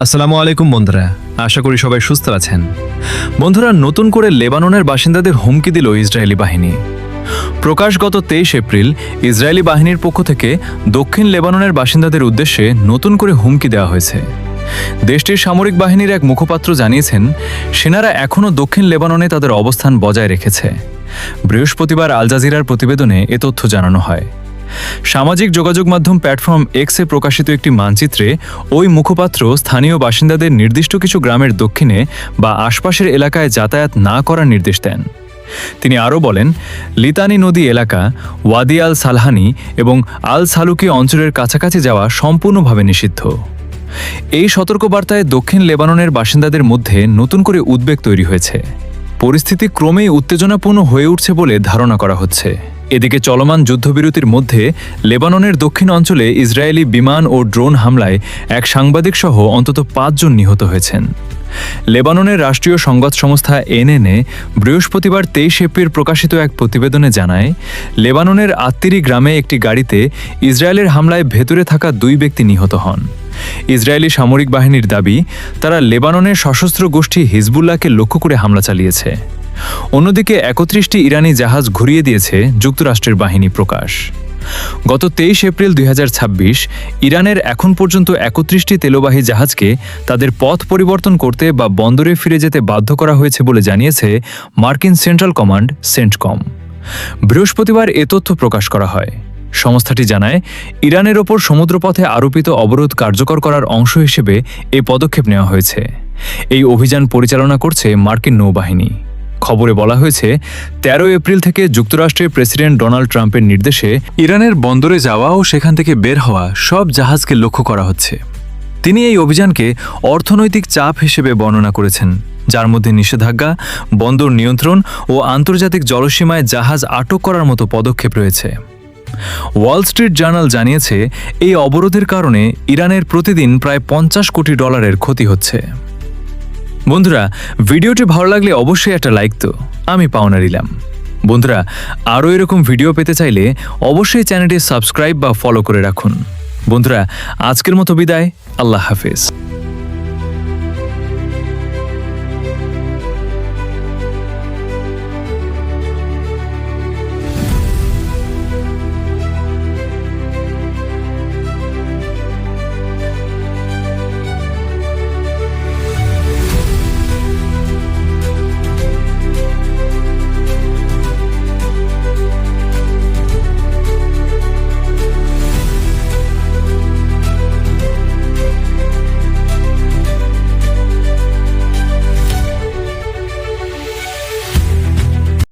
আসসালামু আলাইকুম বন্ধুরা, আশা করি সবাই সুস্থ আছেন। বন্ধুরা, নতুন করে লেবাননের বাসিন্দাদের হুমকি দিল ইসরায়েলি বাহিনী। প্রকাশ গত 23 এপ্রিল ইসরায়েলি বাহিনীর পক্ষ থেকে দক্ষিণ লেবাননের বাসিন্দাদের উদ্দেশ্যে নতুন করে হুমকি দেওয়া হয়েছে। দেশটির সামরিক বাহিনীর এক মুখপাত্র জানিয়েছেন, সেনারা এখনও দক্ষিণ লেবাননে তাদের অবস্থান বজায় রেখেছে। বৃহস্পতিবার আল জাজিরার প্রতিবেদনে এ তথ্য জানানো হয়। সামাজিক যোগাযোগ মাধ্যম প্ল্যাটফর্ম এক্সে প্রকাশিত একটি মানচিত্রে ওই মুখপাত্র স্থানীয় বাসিন্দাদের নির্দিষ্ট কিছু গ্রামের দক্ষিণে বা আশপাশের এলাকায় যাতায়াত না করার নির্দেশ দেন। তিনি আরও বলেন, লিতানি নদী এলাকা, ওয়াদি আল সালহানি এবং আল সালুকি অঞ্চলের কাছাকাছি যাওয়া সম্পূর্ণভাবে নিষিদ্ধ। এই সতর্কবার্তায় দক্ষিণ লেবাননের বাসিন্দাদের মধ্যে নতুন করে উদ্বেগ তৈরি হয়েছে। পরিস্থিতি ক্রমেই উত্তেজনাপূর্ণ হয়ে উঠছে বলে ধারণা করা হচ্ছে। এদিকে চলমান যুদ্ধবিরতির মধ্যে লেবাননের দক্ষিণ অঞ্চলে ইসরায়েলি বিমান ও ড্রোন হামলায় এক সাংবাদিকসহ অন্তত 5 জন নিহত হয়েছেন। লেবাননের রাষ্ট্রীয় সংবাদ সংস্থা এনএনএ বৃহস্পতিবার 23 এপ্রিল প্রকাশিত এক প্রতিবেদনে জানায়, লেবাননের আত্তিরি গ্রামে একটি গাড়িতে ইসরায়েলের হামলায় ভেতরে থাকা 2 ব্যক্তি নিহত হন। ইসরায়েলি সামরিক বাহিনীর দাবি, তারা লেবাননের সশস্ত্র গোষ্ঠী হিজবুল্লাহকে লক্ষ্য করে হামলা চালিয়েছে। অন্যদিকে 31টি ইরানি জাহাজ ঘুরিয়ে দিয়েছে যুক্তরাষ্ট্রের বাহিনী। প্রকাশ গত 23 এপ্রিল 2026 ইরানের এখন পর্যন্ত 31টি তেলবাহী জাহাজকে তাদের পথ পরিবর্তন করতে বা বন্দরে ফিরে যেতে বাধ্য করা হয়েছে বলে জানিয়েছে মার্কিন সেন্ট্রাল কমান্ড সেন্টকম। বৃহস্পতিবার এ তথ্য প্রকাশ করা হয়। সংস্থাটি জানায়, ইরানের ওপর সমুদ্রপথে আরোপিত অবরোধ কার্যকর করার অংশ হিসেবে এ পদক্ষেপ নেওয়া হয়েছে। এই অভিযান পরিচালনা করছে মার্কিন নৌবাহিনী। খবরে বলা হয়েছে, 13 এপ্রিল থেকে যুক্তরাষ্ট্রের প্রেসিডেন্ট ডোনাল্ড ট্রাম্পের নির্দেশে ইরানের বন্দরে যাওয়া ও সেখান থেকে বের হওয়া সব জাহাজকে লক্ষ্য করা হচ্ছে। তিনি এই অভিযানকে অর্থনৈতিক চাপ হিসেবে বর্ণনা করেছেন, যার মধ্যে নিষেধাজ্ঞা, বন্দর নিয়ন্ত্রণ ও আন্তর্জাতিক জলসীমায় জাহাজ আটক করার মতো পদক্ষেপ রয়েছে। ওয়াল স্ট্রিট জার্নাল জানিয়েছে, এই অবরোধের কারণে ইরানের প্রতিদিন প্রায় $50 কোটি ক্ষতি হচ্ছে। বন্ধুরা, ভিডিওটি ভালো লাগলে অবশ্যই একটা লাইক তো আমি পাওনা দিলাম। বন্ধুরা, আরও এরকম ভিডিও পেতে চাইলে অবশ্যই চ্যানেলটি সাবস্ক্রাইব বা ফলো করে রাখুন। বন্ধুরা, আজকের মতো বিদায়। আল্লাহ হাফেজ।